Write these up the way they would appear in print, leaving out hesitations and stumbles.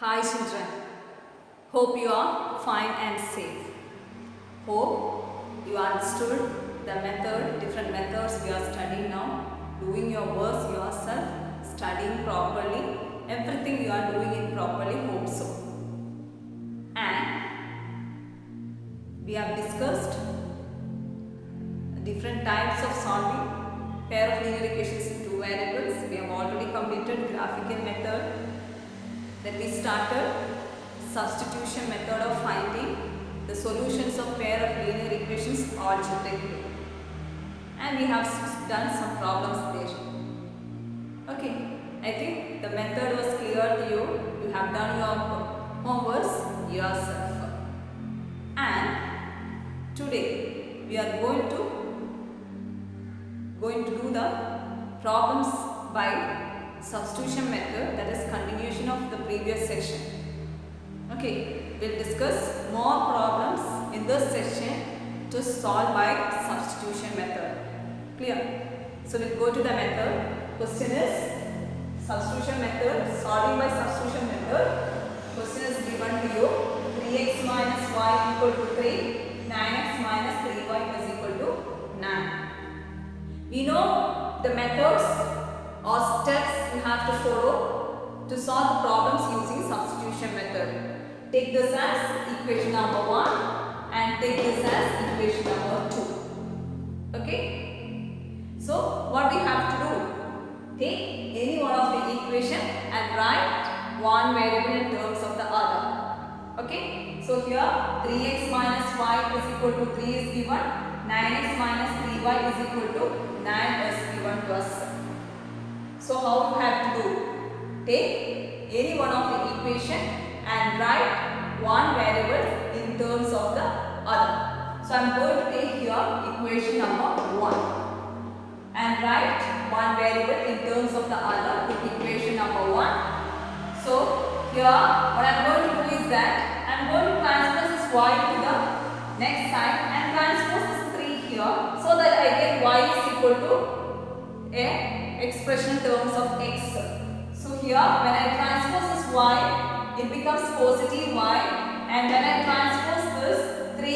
Hi children, hope you are fine and safe. Hope you understood the method, different methods we are studying now, doing your works yourself, studying properly, everything you are doing it properly, hope so. And we have discussed different types of solving pair of linear equations in two variables. We have already completed graphical method. Then we started substitution method of finding the solutions of pair of linear equations algebraically. And we have done some problems there. Okay, I think the method was clear to you. You have done your homeworks yourself. And today we are going to do the problems by substitution method, that is continuation of the previous session. Okay, we'll discuss more problems in this session to solve by substitution method. Clear? So we'll go to the method. Question is substitution method, solving by substitution method. Question is given to you: 3x minus y equal to 3, 9x minus 3y is equal to 9. We know the methods or steps you have to follow to solve the problems using substitution method. Take this as equation number 1 and take this as equation number 2. Okay? So what we have to do? Take any one of the equation and write one variable in terms of the other. Okay? So here 3x minus y is equal to 3 is given, 9x minus 3y is equal to 9 is given to us. So how you have to do? Take any one of the equation and write one variable in terms of the other. So I am going to take here equation number 1 and write one variable in terms of the other with equation number 1. So here what I am going to do is that I am going to transpose this y to the next side and transpose this 3 here so that I get y is equal to a expression in terms of x. So here when I transpose this y, it becomes positive y, and when I transpose this 3,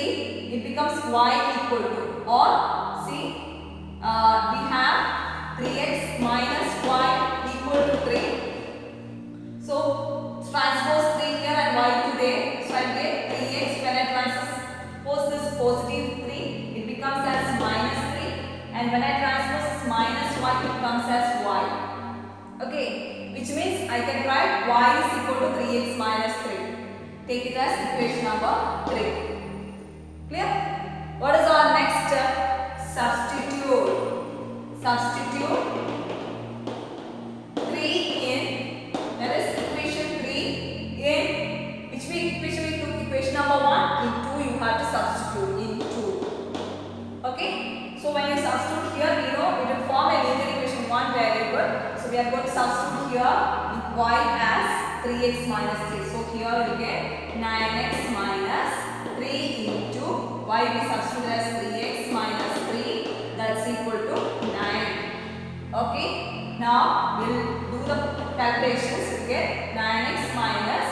it becomes y equal to, or see, we have 3x minus y equal to 3. So transpose 3 here and y to there. So I get 3x. When I transpose this positive 3, it becomes as minus 3, and when I transpose this minus y, it comes as y. Okay, which means I can write y is equal to 3x minus 3. Take it as equation number 3. Clear? What is our next step? Substitute. Substitute 3 in, that is equation 3 in which we took equation number 1, in 2 you have to substitute in 2. Okay? So when you substitute here, we know it will form a linear equation 1 variable. So we are going to substitute here with y as 3x minus 3. So here we get 9x minus 3 into y we substitute as 3x minus 3, that's equal to 9. Okay. Now we will do the calculations. We get 9x minus,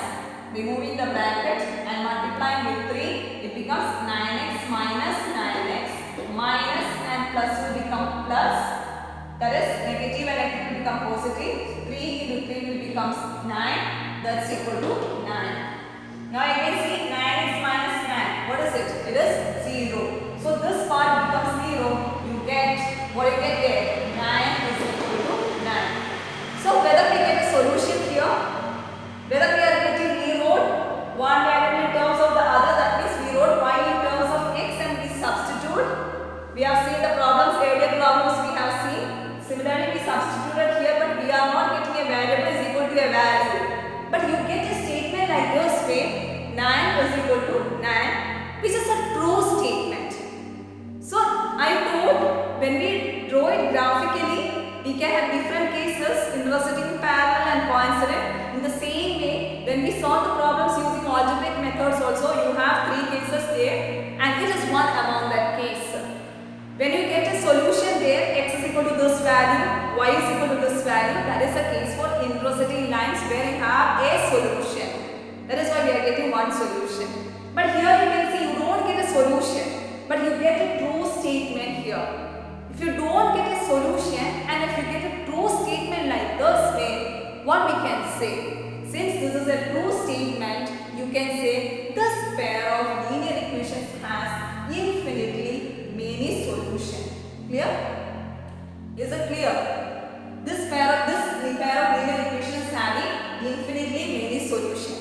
removing the bracket and multiplying with 3, it becomes 9x minus 9x. Minus and plus will become plus, that is negative and negative will become positive. 3 into 3 will becomes 9, that's equal to 9. Now you can see 9x minus 9, what is it? It is 0. So this part becomes 0, you get, what you get there? 9 is equal to 9. So whether we get a solution here, whether we are getting rewrote one variable in terms of the other, that means we wrote y in terms of x and we substitute. We have seen the problems, earlier problems we have seen. Similarly, we substituted here, but we are not getting a variable is equal to a value. But you get a statement like this way, 9 is equal to 9, which is a true statement. So, I told when we draw it graphically, we can have different cases, intersecting, parallel and coincident. In the same way, when we solve the problems using algebraic methods also, you have 3 cases there and it is one among that case. When you get a solution there, x is equal to this value, y is equal to this value, that is a case for intersecting lines where you have a solution. That is why we are getting one solution. But here you can see you don't get a solution, but you get a true statement here. If you don't get a solution and if you get a true statement like this way, what we can say? Since this is a true statement, you can say this pair of linear equations has infinitely many solutions. Clear? Is it clear? This pair of linear equations having infinitely many solutions.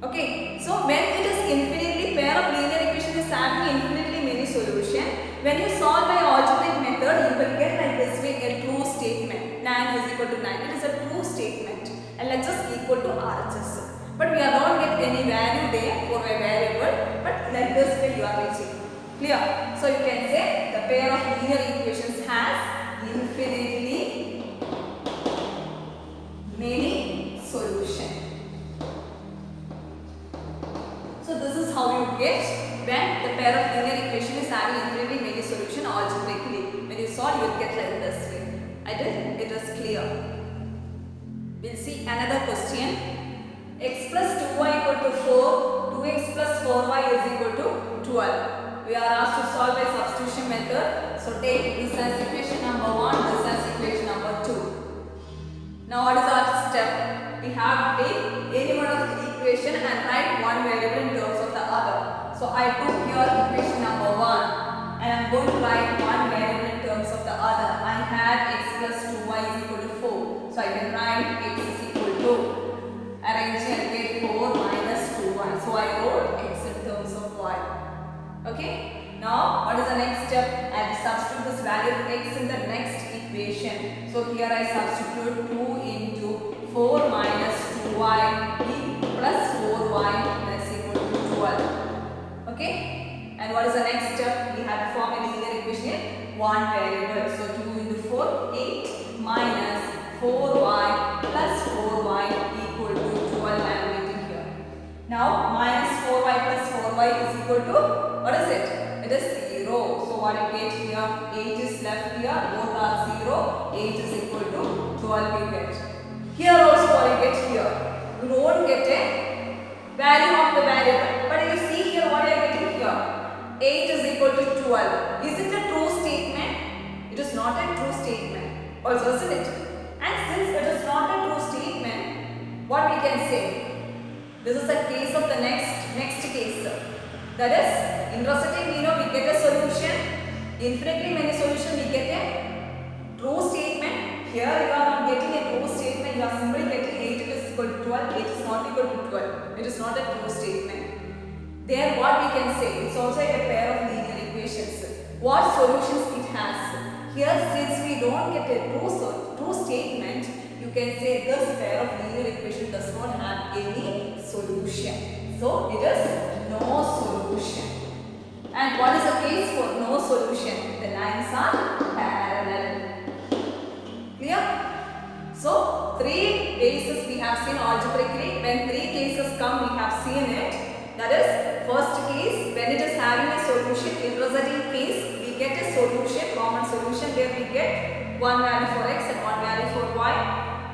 Okay, so when it is infinitely pair of linear equation is having infinitely many solution, when you solve by algebraic method, you will get like this way a true statement. 9 is equal to 9. It is a true statement. And let's just equal to RHS. But we are not get any value there for a variable. But like this way you are reaching. Clear? So you can say the pair of linear equations has infinitely many solutions. So this is how you get when the pair of linear equation is having infinitely many solution algebraically. When you solve, you will get like this way. I did. It is clear. We'll see another question. X plus 2y equal to 4. 2x plus 4y is equal to 12. We are asked to solve by substitution method. So take this as equation number 1, this as equation number 2. Now what is our step? We have to take any one of the equation and write one variable in terms of the other. So I took here equation number 1 and I am going to write one variable in terms of the other. I had x plus 2y is equal to 4. So I can write x is equal to, arrange and get 4 minus 2y. So I wrote x in terms of y. Okay. Now what is the next step? I have to substitute this value of x in the next equation. So here I substitute 2 into 4 minus 2y plus 4y is equal to 12. Okay? And what is the next step? We have to form a linear equation, one variable. So 2 into 4, 8 minus 4y plus 4y equal to 12. I am writing here. Now minus 4y plus 4y is equal to, what is it? It is 0. So what you get here? 8 is left here. Both are 0. 8 is equal to 12 you get. Here also what you get here? You don't get a value of the variable. But you see here what you are getting here. 8 is equal to 12. Is it a true statement? It is not a true statement. Also, isn't it? And since it is not a true statement, what we can say? This is a case of the next case. That is, intersecting, we get a solution. Infinitely many solution, we get a true statement. Here you are not getting a true statement. You are simply getting 8 is equal to 12. 8 is not equal to 12. It is not a true statement. There what we can say, it's also a pair of linear equations. What solutions it has? Here since we don't get a true statement, you can say this pair of linear equation does not have any solution. So it is no solution. And what is the case for no solution? The lines are parallel. Clear? So 3 cases we have seen algebraically. When 3 cases come, we have seen it. That is, first case, when it is having a solution, intersecting case, we get a solution, common solution, where we get one value for x and one value for y.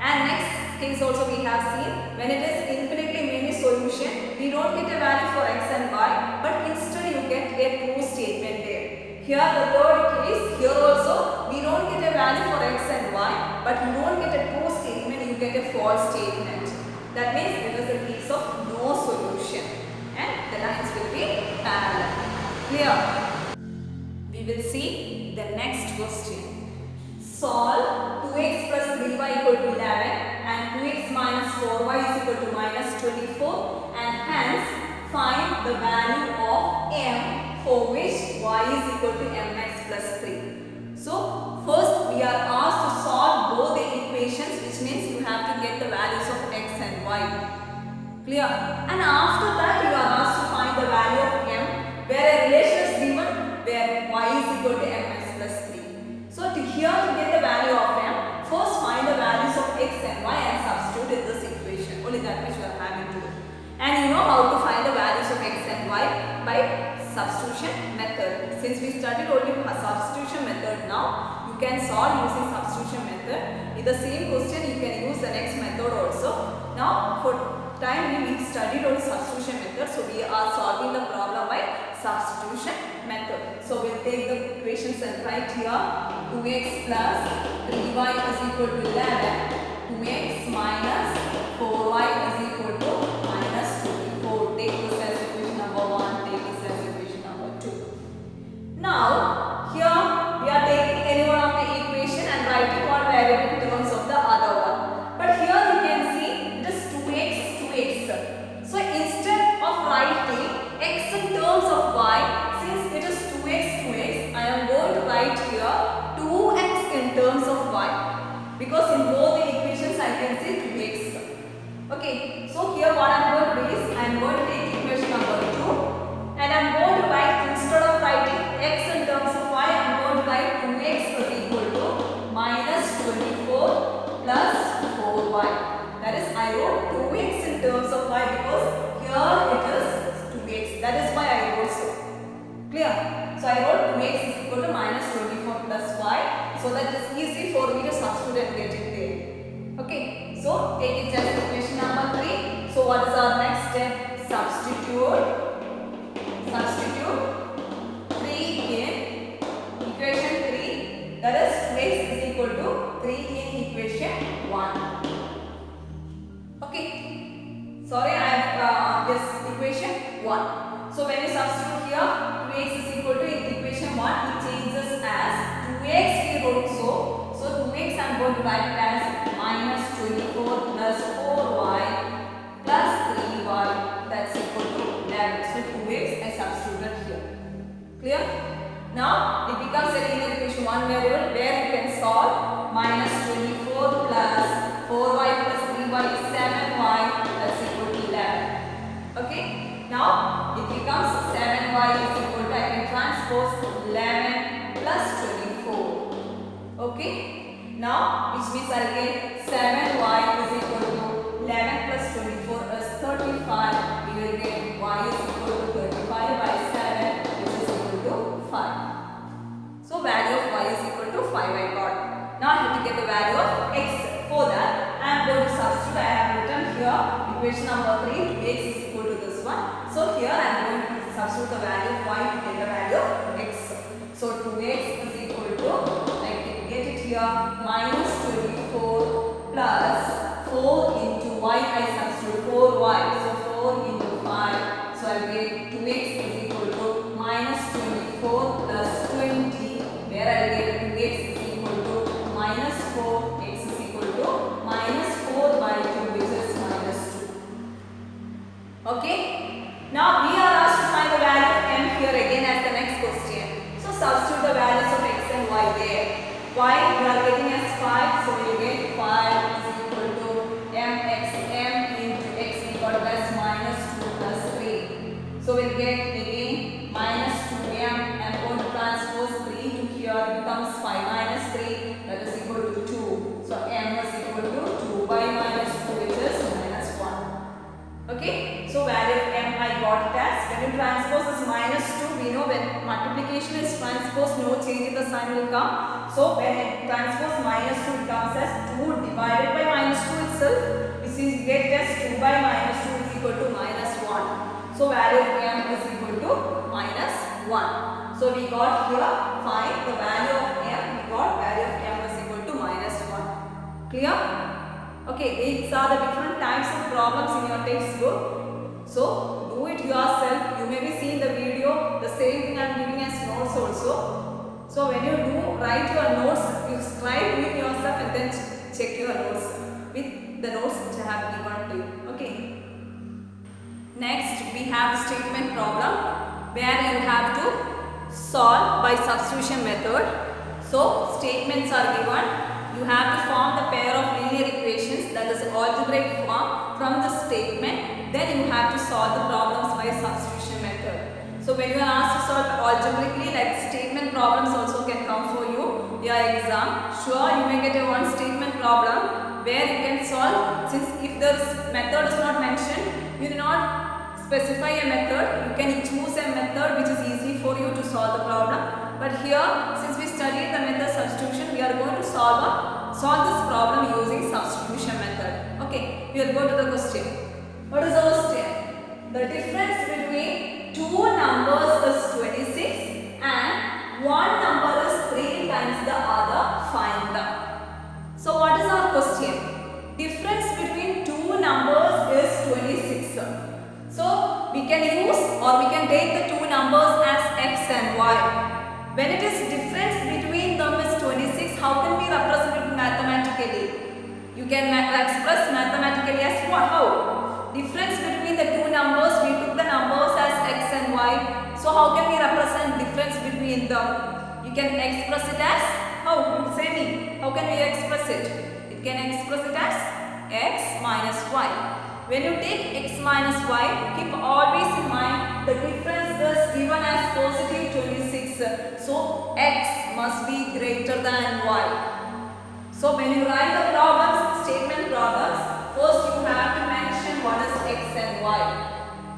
And next case also we have seen, when it is infinitely many solution, we don't get a value for x and y, but instead you get a true statement there. Here the third case, here also, we don't get a value for x and y, but you don't get a true statement, you get a false statement. That means it is a case of no solution. And the lines will be parallel. Clear? We will see the next question. Solve 2x plus 3y equal to 11 and 2x minus 4y is equal to minus 24 and hence find the value of m for which y is equal to mx plus 3. So first we are asked to solve both the equations, which means you have to get the values of x and y. Clear? And after that you are asked to find the value of m, where a relation is given where y is equal to mx plus 3. So to here to get the value of m, first find the values of x and y and substitute in this equation. Only that much you are having to do. And you know how to find the values of x and y by substitution method. Since we studied only substitution method, now you can solve using substitution method. In the same question you can use the next method also. Now for time we studied on substitution method. So we are solving the problem by substitution method. So we'll take the equations and write here 2x plus 3y is equal to 11, 2x minus 4y is equal to minus 24. Take this as equation number 1, take this as equation number 2. Now here we are taking any one of the equation and writing one variable in terms of the other one. But here you can see it is 2x, 2x. So instead of writing x in terms of y, since it is 2x, 2x, I am going to write here 2x in terms of y. Because in both the equations I can see 2x. Okay, so here what I am going to do is I am going to take equation number 2 and I am going to write, instead of writing x in terms of y, I am going to write 2x is equal to minus 24 plus 4y. That is, I wrote 2x in terms of y because here it is 2x. That is why I wrote so. Clear? So I wrote 2x is equal to minus 24 plus y. So that is easy for me to substitute and get it there. Okay. So take it as equation number 3. So what is our next step? Substitute 3 in equation 3. That is 2x is equal to 3 in equation 1. Okay. Sorry, I have this equation 1. So when you substitute here, 2x is equal to equation 1, it changes as 2x we wrote so. So 2x I am going to write it as minus 24 plus 4y plus 3y, that's equal to 11. So 2x I substituted here. Clear? Now it becomes a linear equation 1 variable where you can solve minus 24 plus 4y plus 3y is 7y, that's equal to 11. Okay? Now it becomes 7y is equal to, I can transpose 11 plus 24. Okay? Now which means I will get 7y is equal to 11 plus 24 is 35. We will get y is equal to 35 by 7 which is equal to 5. So value of y is equal to 5 I got. Now I have to get the value of x. For that I am going to substitute. I have written here equation number 3 x is equal to this one. So here I am going to substitute the value of y to get the value of x. So 2x is equal to, I can get it here, minus 24 plus 4 into y, I substitute 4y. So 4 into 5. So I will get 2x is equal to minus 24 plus 20, where I will get 2x is equal to minus 4, x is equal to minus 4 by 2 which is minus 2. Okay? Now we are asked to find the value of m here again as the next question. So substitute the values of x and y there. Y we are getting as 5, so we will get 5 is equal to mx, m into x we got as minus 2 plus 3. So we will get again minus 2m and going to transpose 3 to here becomes 5 minus 3, that is equal to 2. So m is equal to 2 by minus 2 which is minus 1. Okay, so value of m I got it as, when you transpose is minus 2, we know when multiplication is transposed, no change in the sign will come. So when it transpose minus 2, it comes as 2 divided by minus 2 itself, which is get as 2 by minus 2 is equal to minus 1. So value of m is equal to minus 1. So we got here, find the value of m, we got value of m is equal to minus 1. Clear? Okay, these are the different types of problems in your textbook. So do it yourself. You may be seeing the video, the same thing I am giving as notes also. So when you do write your notes, you try doing yourself and then check your notes with the notes which I have given to you. Okay. Next we have the statement problem where you have to solve by substitution method. So statements are given. You have to form the pair of linear equations, that is algebraic form, from the statement. Then you have to solve the problems by substitution method. So when you are asked to solve algebraically, like statement problems also can come for you, your exam. Sure, you may get a one statement problem where you can solve, since if the method is not mentioned, you do not specify a method, you can choose a method which is easy for you to solve the problem. But here, since we studied the method substitution, we are going to solve this problem using substitution method. Okay, we will go to the question. What is the question? The difference between two numbers is 26 and one number is 3 times the other. Find them. So what is our question? Difference between two numbers is 26. So we can use or we can take the two numbers as x and y. When it is difference between them is 26, how can we represent it mathematically? You can express mathematically as what? How? Difference between the two numbers, we took the numbers as x and y. So how can we represent difference between them? You can express it as how? You say me. How can we express it? You can express it as x minus y. When you take x minus y, keep always in mind the difference is given as positive 26. So x must be greater than y. So when you write the problems, statement problems, first you have to mention what is x and y.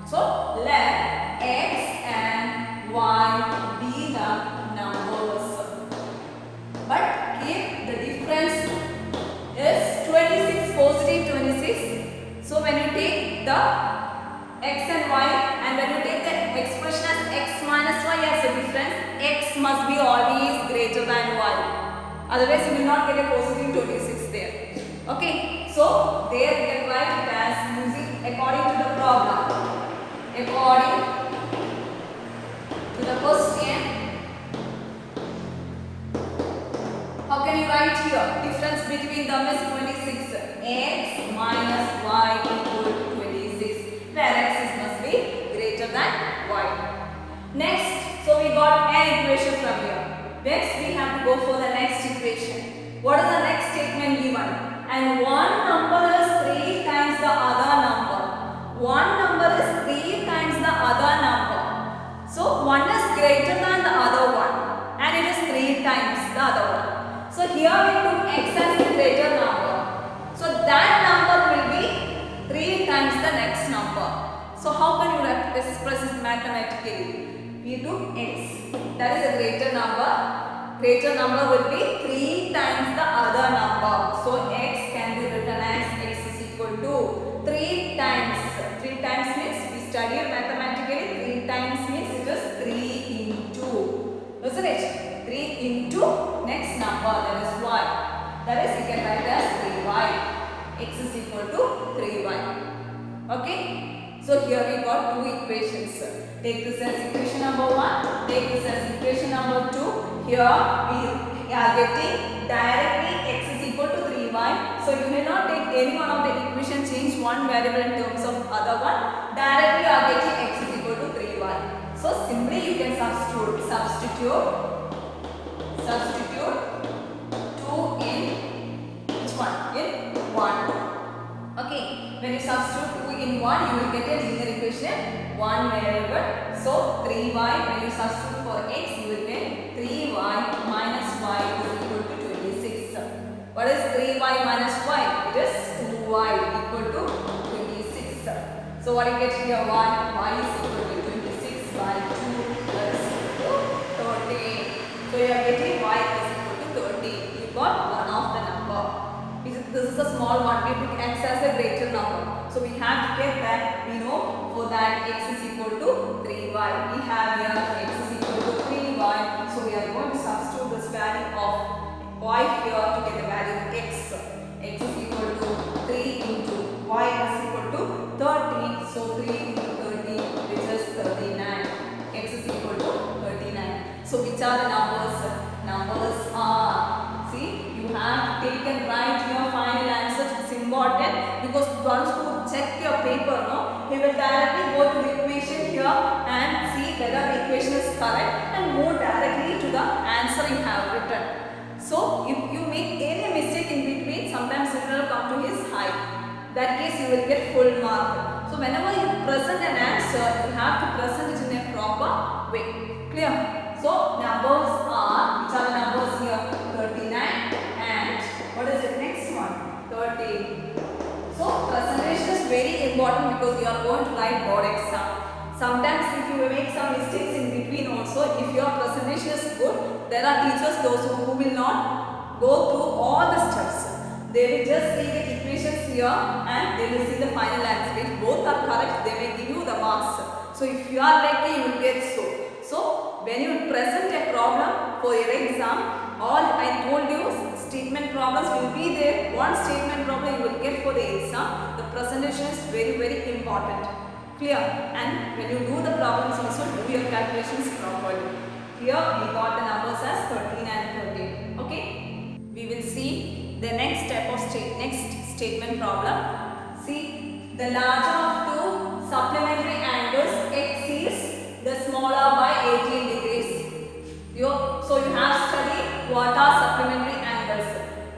So let x and y be the numbers. But keep the difference is 26, positive 26. So when you take the x and y and when you take the expression as x minus y as a difference, x must be always greater than y. Otherwise you will not get a positive 26 there. Okay, so there we can write it as using according to the problem. According to the question, how can you write here? Difference between them is 26. X minus y equal to 26. Where x must be greater than y. Next, so we got an equation from here. Next, we have to go for the next equation. What is the next statement given? And one number is 3 times the other number. One number is 3 times the other number. So, one is greater than the other one. And it is 3 times the other one. So, here we took x as the greater number. So, that number will be 3 times the next number. So, how can you express it mathematically? We took x, that is a greater number. Greater number will be 3 times the other number. So x can be written as x is equal to 3 times. 3 times means we studied mathematically. 3 times means it is 3 into. Isn't it? 3 into next number, that is y. That is you can write as 3y. X is equal to 3y. Okay. So here we got two equations. Take this as equation number 1, take this as equation number 2. Here we are getting directly x is equal to 3y. So you may not take any one of the equation, change one variable in terms of other one. Directly you are getting x is equal to 3y. So simply you can substitute 2 in which one? In 1. Okay, when you substitute 2 in 1, you will get a linear equation, one variable. So 3y, when you substitute for x, you will get 3y minus y is equal to 26. What is 3y minus y? It is 2y equal to 26. So what you get here? Y is equal to 26 by 2 is equal to 30. So you are getting y is equal to 30. You got one of the number. This is a small one. We took x as a greater number. So we have to get that. We know for that x is equal to 3y. We have here x is equal to 3y. So we are going to substitute this value of y here to get the value of x. X is equal to 3 into y is equal to 30. So 3 into 30 which is 39. X is equal to 39. So which are the numbers? Numbers are, see, you have taken right your final answer. It's important because once you check your paper, no, he will directly go to the equation here and see whether the equation is correct and move directly to the answer you have written. So if you make any mistake in between, sometimes it will come to his height. That case you will get full mark. So whenever you present an answer, you have to present it in a proper way. Clear? So numbers are, which are the numbers here? 39 and what is it next one? 30. So presentation is very important because you are going to write board exam. Sometimes if you make some mistakes in between also, if your presentation is good, there are teachers those who will not go through all the steps. They will just see the equation equations here and they will see the final answer. If both are correct, they may give you the marks. So if you are lucky, you will get so. So when you present a problem for your exam, all I told you statement problems will be there. One statement problem you will get for the exam. The presentation is very important. Clear? And when you do the problems also, do your calculations properly. Here we got the numbers as 13 and 13. Okay? We will see the next step of next statement problem. See, the larger of two supplementary angles exceeds the smaller by 18 degrees. So you have studied what are supplementary angles.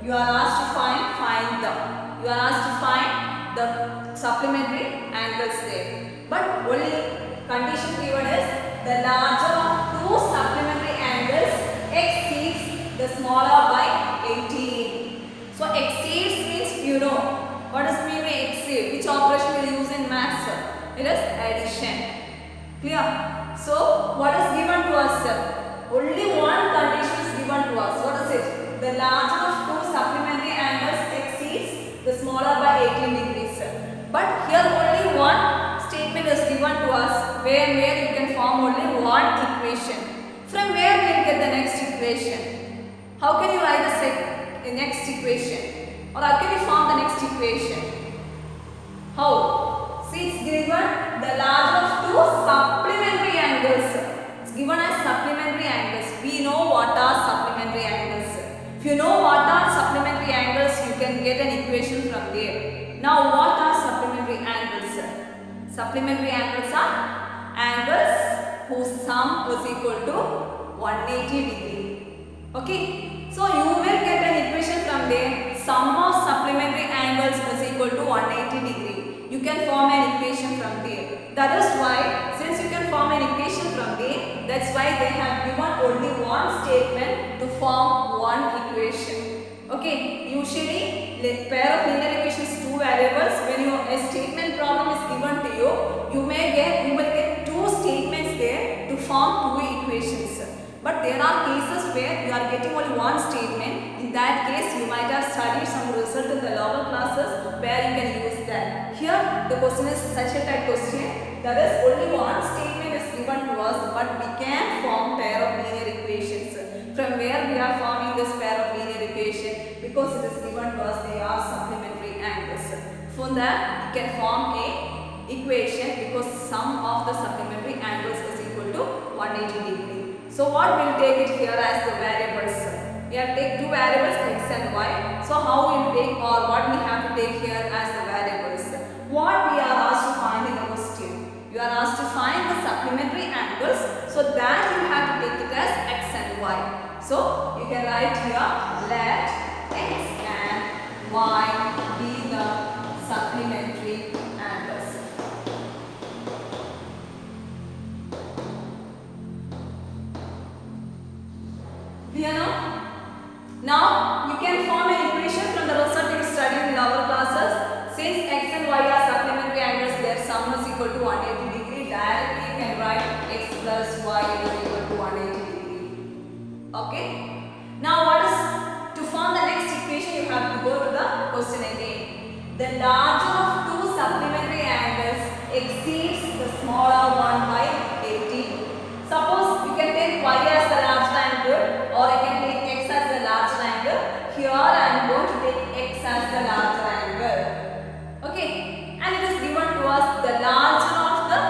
You are asked to find them. You are asked to find the supplementary angles there. But only condition given is the larger of two supplementary angles exceeds the smaller by 18. So exceeds means you know. What does mean by exceed? Which operation will use in maths? It is addition. Clear? So what is given to us? Only one condition is given to us. What is it? The larger of two supplementary angles exceeds the smaller by 18 degrees. But here only one statement is given to us where you can form only one equation. From where we will get the next equation? How can you write the next equation? Or how can you form the next equation? How? See, it's given the larger of two supplementary angles. It's given as supplementary angles. We know what are supplementary angles. If you know what are supplementary angles, you can get an equation from there. Now, what are supplementary angles? Supplementary angles are angles whose sum is equal to 180 degree. Okay. So, you will get an equation from there. Sum of supplementary angles is equal to 180 degree. You can form an equation from there. That is why, since you can form an equation from there, that's why they have given only one statement to form one equation. Okay, usually like pair of linear equations, two variables. When a statement problem is given to you, you will get two statements there to form two equations. But there are cases where you are getting only one statement. In that case, you might have studied some result in the lower classes where you can use that. Here, the question is such a type question. There is only one statement is given to us, but we can form pair of linear equations. From where we are forming this pair of linear equation? Because it is given to us, they are supplementary angles. From that, we can form a equation because sum of the supplementary angles is equal to 180 degree. So what we will take it here as the variables? We have to take two variables x and y. So how we will take or what we have to take here as the variables? What we are asked to find in the question? You are asked to find the supplementary angles. So that you have to take it as x and y. So you can write here, let x and y be the supplementary angles. Clear now? Now you can form an equation from the result you studied in our classes. Since x and y are supplementary angles, their sum is equal to 180 degree. Directly you can write x plus y is equal to 180 degree. Okay. Now what is to form the next equation? You have to go to the question again. The larger of two supplementary angles exceeds the smaller one by 18. Suppose you can take y as the large angle or you can take x as the large angle. Here I am going to take x as the large angle. Okay, and it is given to us the larger of the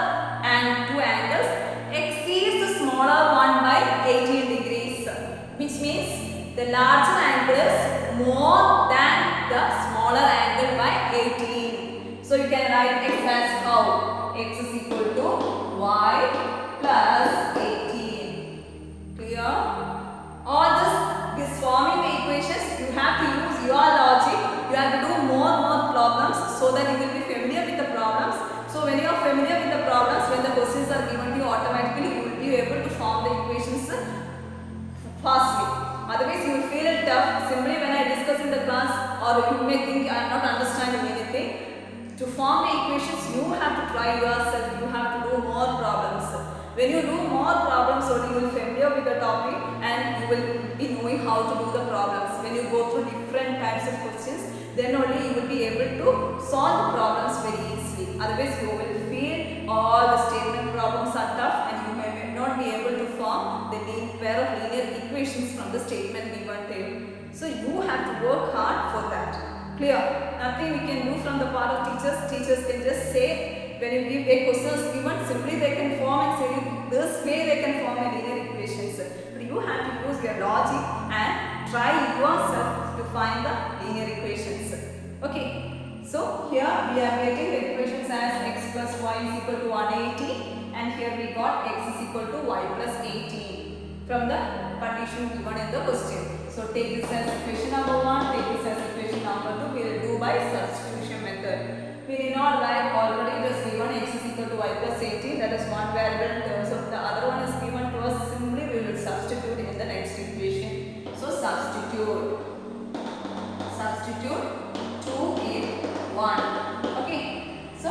two angles exceeds the smaller one by 18 degrees, which means the larger angle is more than the smaller angle by 18. So you can write x as how? X is equal to y plus 18. Clear? All this forming the equations, you have to use your logic. You have to do more problems so that you will be familiar with the problems. So when you are familiar with the problems, when the questions are given to you, automatically you will be able to form the equations fastly. Otherwise you will feel it tough simply when I discuss in the class, or you may think I am not understanding anything. To form the equations, you have to try yourself. You have to do more problems. When you do more problems, so you will be familiar with the topic and you will be knowing how to do the problems. When you go through different types of questions, then only you will be able to solve the problems very easily. Otherwise, you will feel all the statement problems are tough and you may not be able to form the pair of linear equations from the statement given to you. So you have to work hard for that. Clear? Nothing we can do from the part of teachers. Teachers can just say, when you give a question is given, simply they can form and say this way they can form a linear equations. But you have to use your logic and try yourself to find the linear equations. Okay. So here we are getting the equations as x plus y is equal to 180 and here we got x is equal to y plus 18 from the condition given in the question. So take this as equation number 1, take this as equation number 2. We will do by substitution method. We need not write, already it is given x is equal to y plus 18, that is one variable in terms of the other one is given to us. Simply we will substitute in the next equation. So substitute 2 in 1. Okay. So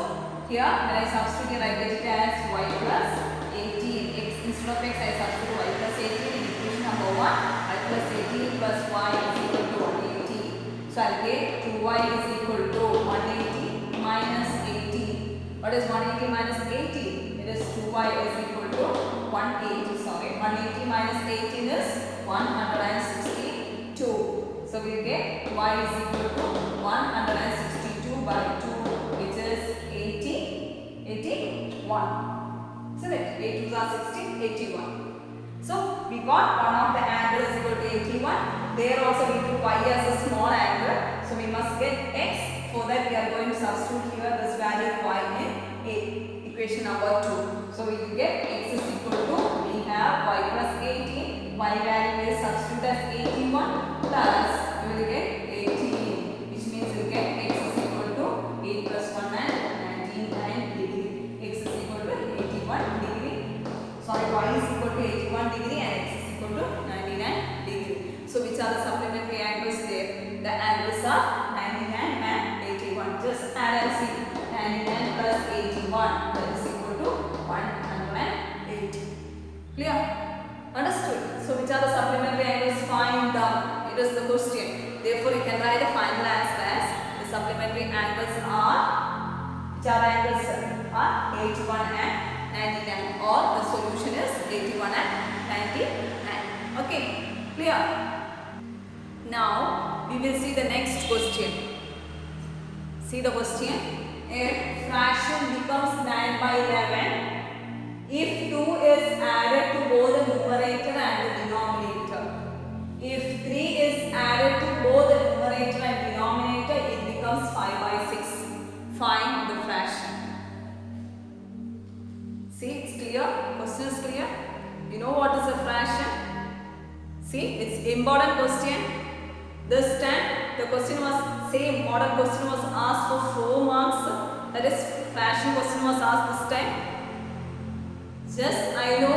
here when I substitute I get it as y plus 18. X instead of x I substitute y plus 18 in equation number 1. Y plus 18 plus y is equal to 180. So I will get 2y is equal to 180 minus 18. What is 180 minus 18? It is 2y is equal to 180. Sorry, 180 minus 18 is 162. So we will get y is equal to 162 by 2, which is 81. Isn't it? 8 2s are 16, 81. So we got one of the angle is equal to 81. There also we took y as a small angle. So we must get x. For that we are going to substitute here this value of y in equation number 2. So we will get x is equal to, we have y plus 18. Y value is substitute as 81 plus we will get 18, which means we will get x is equal to 8 plus 1 and 99 degree. X is equal to 81 degree. Sorry, y is equal to 81 degree and x is equal to 99 degree. So which are the supplementary angles there? The angles are 99 and 81. Just add and see. 99 plus 81, that is equal to 108. Clear? Understood? So which are the supplementary angles? Find them. It is the question. Therefore you can write the final answer as the supplementary angles are, which are angles are 81 and 99, or the solution is 81 and 99. Okay, clear? Now we will see the next question. See the question. A fraction becomes 9 by 11 if 2 is added to both the numerator and the denominator. If 3 is added to both the numerator and denominator, it becomes 5 by 6. Find the fraction. See, it's clear? Question is clear? You know what is a fraction? See, it's important question. This time the question was same, model question was asked for 4 marks. That is, fraction question was asked this time. Just I know,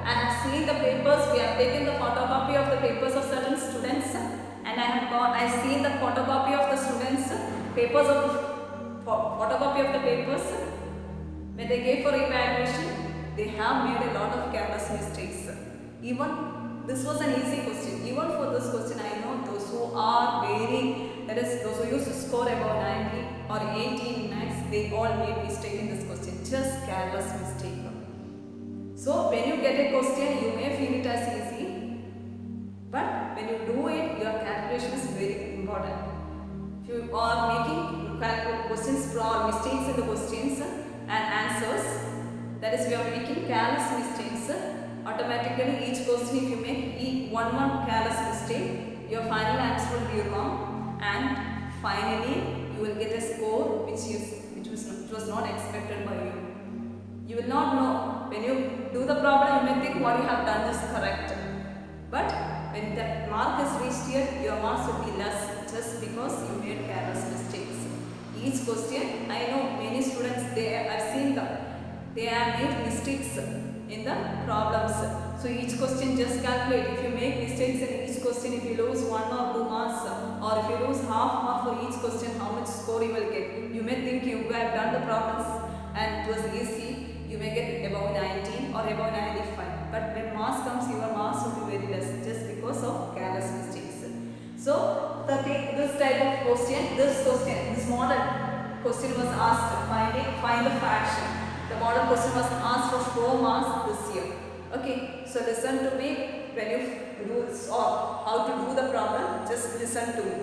I have seen the papers, we have taken the photocopy of the papers of certain students and I have seen the photocopy of the students, papers of the photocopy of the papers. When they gave for evaluation, they have made a lot of careless mistakes. Even this was an easy question. Even for this question, I know those who are very, that is those who used to score about 90 or 18 max, they all made mistake in this question. Just careless mistake. So when you get a question, you may feel it as easy, but when you do it, your calculation is very important. If you are making questions or mistakes in the questions and answers, that is, you are making careless mistakes, automatically each question, if you make one careless mistake, your final answer will be wrong, and finally you will get a score which was not expected by you. You will not know. When you do the problem, you may think what you have done is correct. But when that mark is reached here, your marks will be less just because you made careless mistakes. Each question, I know many students, I've seen them. They have made mistakes in the problems. So each question just calculate. If you make mistakes in each question, if you lose 1 or 2 marks, or if you lose half mark for each question, how much score you will get? You may think you have done the problems and it was easy. You may get above 19 or above 95. But when marks comes, your marks will be very less just because of careless mistakes. So this type of question, this model question was asked, find the fraction. The model question was asked for 4 marks this year. Okay, so listen to me when you do solve how to do the problem. Just listen to me.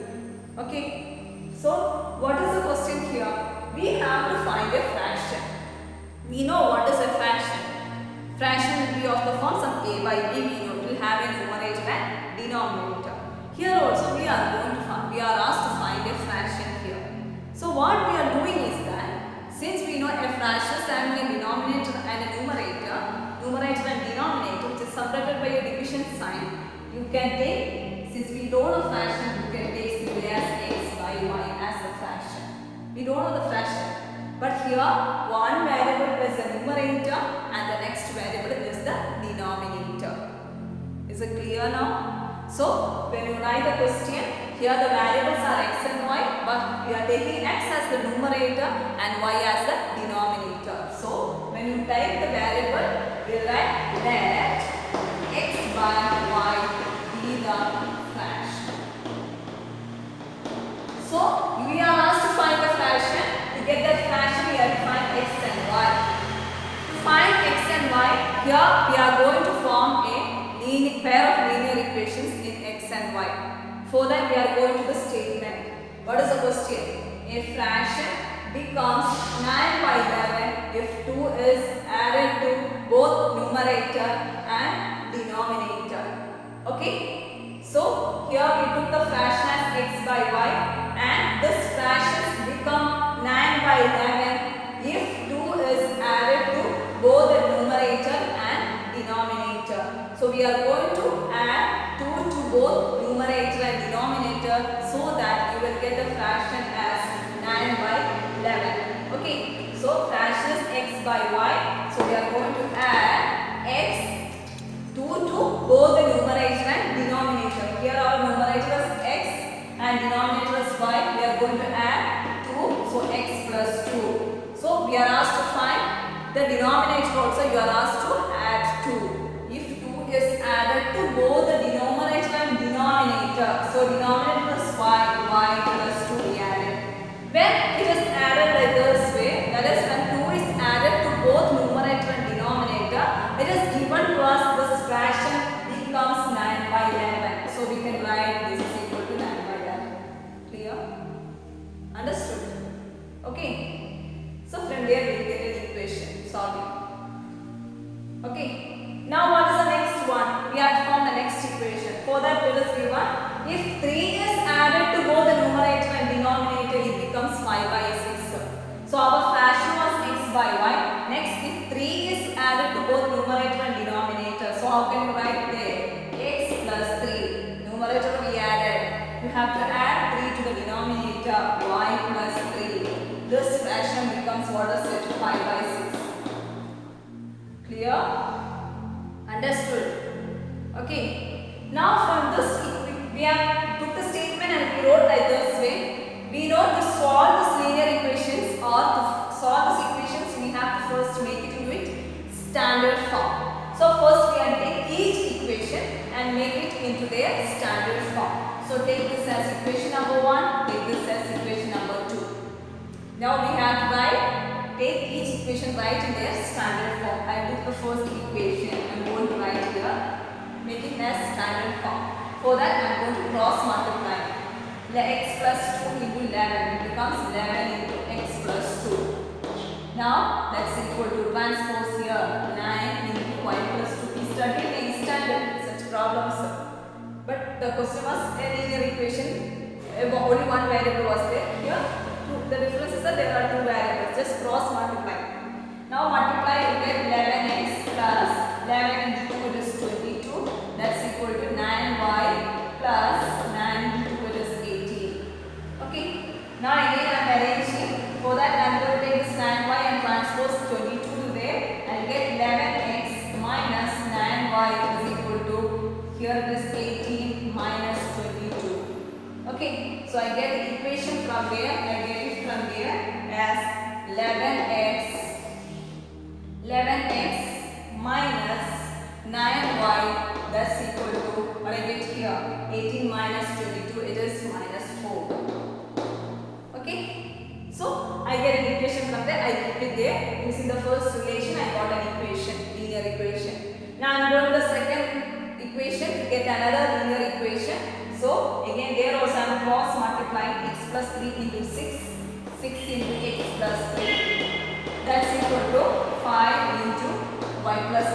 Okay, so what is the question here? We have to find a fraction. We know what is a fraction. Fraction will be of the form of a by b. We know it will have a numerator and denominator. Here also we are asked to find a fraction here. So what we are doing is that since we know a fraction is having a denominator and a numerator and denominator which is separated by a division sign, you can take, since we don't know fraction, you can take simply as x by y as a fraction. We don't know the fraction, but here one variable is the numerator and the next variable is the denominator. Is it clear now? So when you write the question, here the variables are x and y, but we are taking x as the numerator and y as the denominator. So when you type the variable, we write let x by y be the fraction. So we are asked to find the fraction. To get that fraction, we have to find x and y. To find x and y, here we are going to form a pair of linear equations in x and y. For that we are going to the statement. What is the question? A fraction becomes 9 by 11 if 2 is added to both numerator and denominator. Okay. So here we took the fraction as x by y and this fraction become 9 by 11 if 2 is added to both the numerator and denominator. So we are going to add 2 to both numerator and denominator so that you will get the fraction as 9 by 11. Okay, so fraction is x by y. So we are going to add x 2 to both the numerator and denominator. Here our numerator is x and denominator is y. We are going to add 2, so x plus 2. So we are asked to find the denominator also. You are asked to add 2. If 2 is added to both the denominator and denominator, so denominator is y plus 2 we added. When it is added like this way, that is when 2 is added to both numerator and denominator, it is given to us this fraction becomes 9 by 11. So we can write this is equal to 9 by 11. Clear? Understood? Okay. So from there we will get an equation solving. Okay. Now what is the next one? We have to form the next equation. For that let us give one. If 3 is added to both the numerator and denominator, it becomes 5 by 6. So our fraction was x by y. Next, if 3 is added to both numerator and denominator, so how can you write there? X plus 3. Numerator we added. You have to add 3 to the denominator, y plus 3. This fraction becomes what is it? 5 by 6. Clear? Understood? Okay. Now from this we have took the statement and we wrote like this way. We know to solve this linear equations or to solve this equations we have to first make it into its standard form. So first we have to take each equation and make it into their standard form. So take this as equation number 1, take this as equation number 2. Now we have to take each equation right in their standard form. I took the first equation and I'm going to write here, make it as standard form. For that I am going to cross multiply. X plus 2 into 11, it becomes 11 into x plus 2. Now that's equal to transpose here, 9 into y plus 2. We studied instant such problems, but the question was a linear equation, only one variable was there. Here the difference is that there are 2 variables, just cross multiply. Now multiply, you get 11x plus 11 into 2 it is 22, that's equal to 9y plus 9 into 2 it is 18. Okay, now again I am arranging. For that I am going to take this 9y and transpose 22 to there and get 11x minus 9y is equal to, here it is 18 minus 22. Okay, so I get the equation from there, I get it from there as 11x minus 9y That's equal to, what I get here, 18 minus 22, it is minus 4. Okay. So I get an equation from there, I keep it there. Using the first relation, I got an equation, linear equation. Now I am going to the second equation to get another linear equation. So again there also I am cross multiplying x plus 3 into 6 into x plus 3. That's equal to 5 into y plus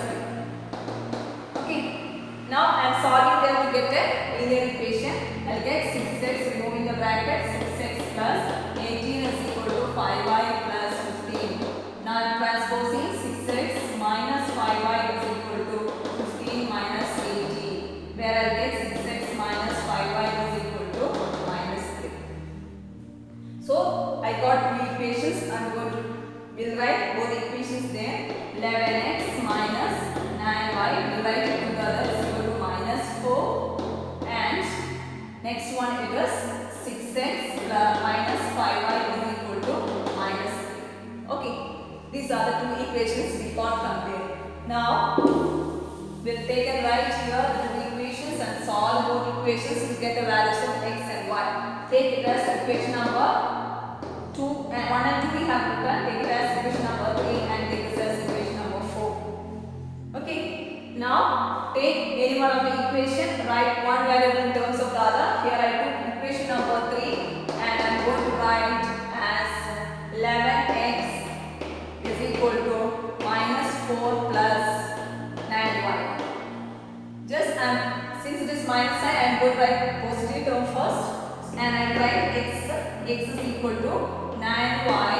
3. Okay. Now I am solving them to get a linear equation. I will get 6x, removing the bracket, 6x plus 18 is equal to 5y plus 15. Now I am transposing 6x minus 5y is equal to 15 minus 18, where I will get 6x minus 5y is equal to minus 3. So I got two equations. I am going to will write both equations there. 11x minus 9y, will write it together, is equal to minus 4, and next one it is 6x minus 5y is equal to minus 3. Okay, these are the two equations we got from there. Now we'll take and write here the two equations and solve both equations to get the values of x and y. Take it as equation number 2 and 1 and 2 we have written. Take it as equation number 3 and take it as equation number 4. Okay. Now take any one of the equation, write one variable in terms of the other. Here I took equation number 3 and I am going to write as 11x is equal to minus 4 plus 9y. Just since it is minus sign, I am going to write positive term first and I write x is equal to 9y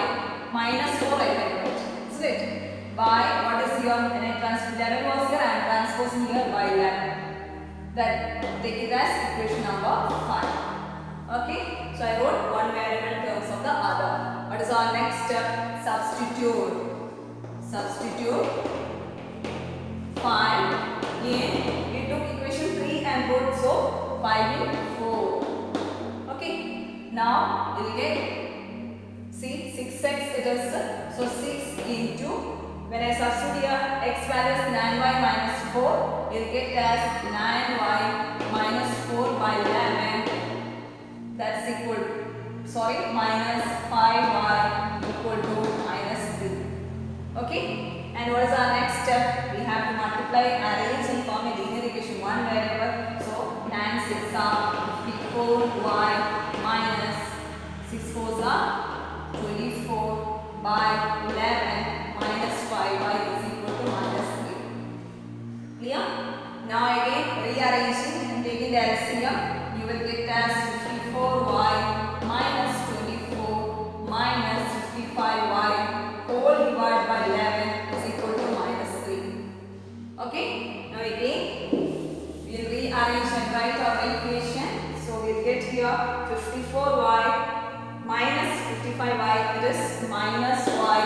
minus 4 I can write. Isn't it? By what is here, when I transpose 11 was here, I am transposing here by 11. Then take it as equation number 5. Okay, so I wrote one variable in terms of the other. What is our next step? Substitute. Substitute 5 in, we took equation 3 and put so 5 in 4. Okay, now we will get, see 6x it is, so 6 into, when I substitute here x value is 9y minus 4, we will get as 9y minus 4 by 11, that's equal, minus 5y equal to minus 3. Okay, and what is our next step? We have to multiply, arrange and form a linear equation, one variable. So 9 6 are 54y minus 6 4s are 24 by 11 minus 5y is equal to minus 3. Clear? Now again rearranging and taking the LCM, you will get as 54y minus 24 minus 55y whole divided by 11 is equal to minus 3. Okay? Now again we will rearrange and write our equation. So we will get here 54y minus 55y, it is minus y.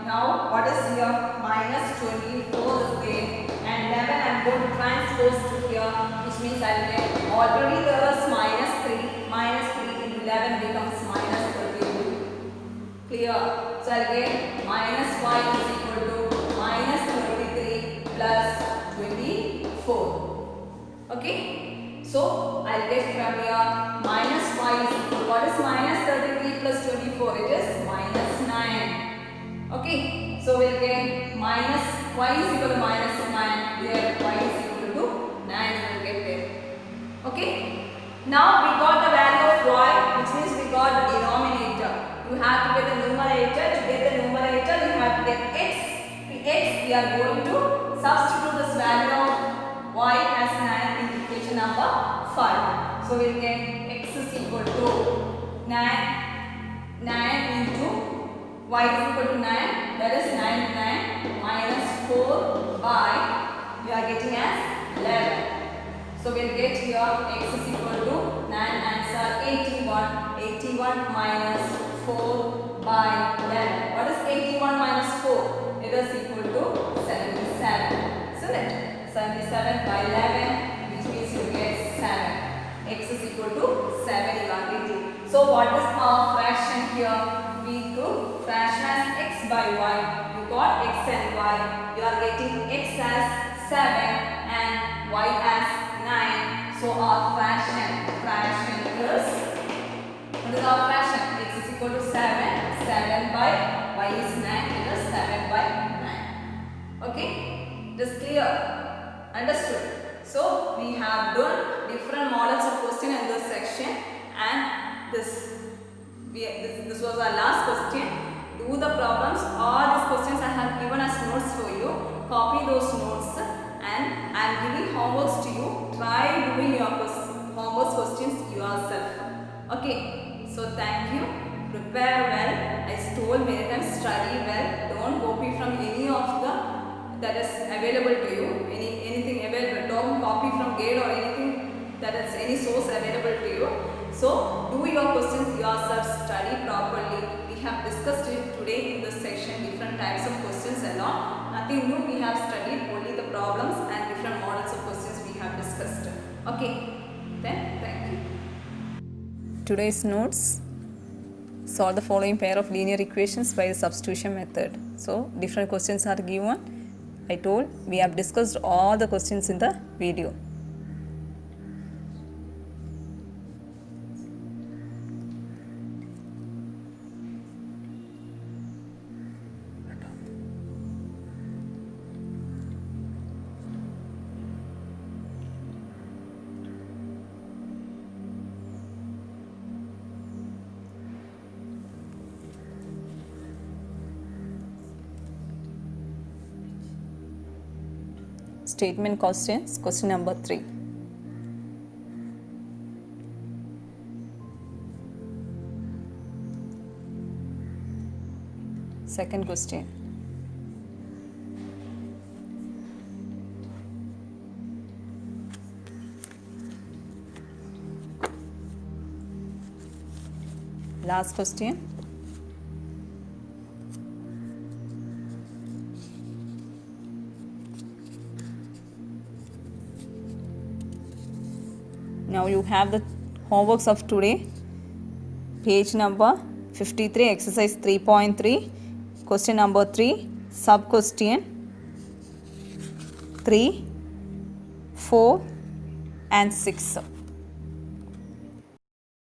Now what is here? Minus 24 is there and 11 I am going to transpose to here, which means I will get, already there is minus 3 into 11 becomes minus 32. Clear? So I will get minus y is equal to minus 33 plus 24. Okay? So I will get from here minus y is equal to, what is minus 33 plus 24? It is minus 9. Okay, so we will get minus y is equal to minus 9, here y is equal to 9, we will get there. Okay, now we got the value of y, which means we got the denominator. You have to get the numerator. To get the numerator, you have to get x. The x we are going to substitute this value of y as 9 in equation number 5. So we will get x is equal to 9 into y is equal to 9, that is 9 minus 4 by, we are getting as 11. So we will get here x is equal to 9 answer 81 minus 4 by 11. What is 81 minus 4? It is equal to 77. Isn't it? 77 by 11, which means you get 7. X is equal to 7 you are getting. So what is our fraction here? We took fraction as x by y. You got x and y. You are getting x as 7 and y as 9. So our fraction is, what is our fraction? X is equal to 7. 7 by y is 9. It is 7 by 9. Okay? It is clear? Understood? So we have done different models of question in this section, and this was our last question. Do the problems. All these questions I have given as notes for you. Copy those notes, and I am giving homeworks to you. Try doing your homework questions yourself. Okay. So thank you. Prepare well. I told many times, study well. Don't copy from any of the that is available to you. Anything available. Don't copy from Gate or anything that is any source available to you. So do your questions yourself. Study properly. We have discussed it today in this section. Different types of questions and all. Nothing new we have studied. Only the problems and different models of questions we have discussed. Okay. Then thank you. Today's notes. Solve the following pair of linear equations by the substitution method. So different questions are given. I told we have discussed all the questions in the video. Statement questions. Question number 3. Second question. Last question. Now you have the homeworks of today. Page number 53, exercise 3.3, question number 3, sub question 3, 4 and 6.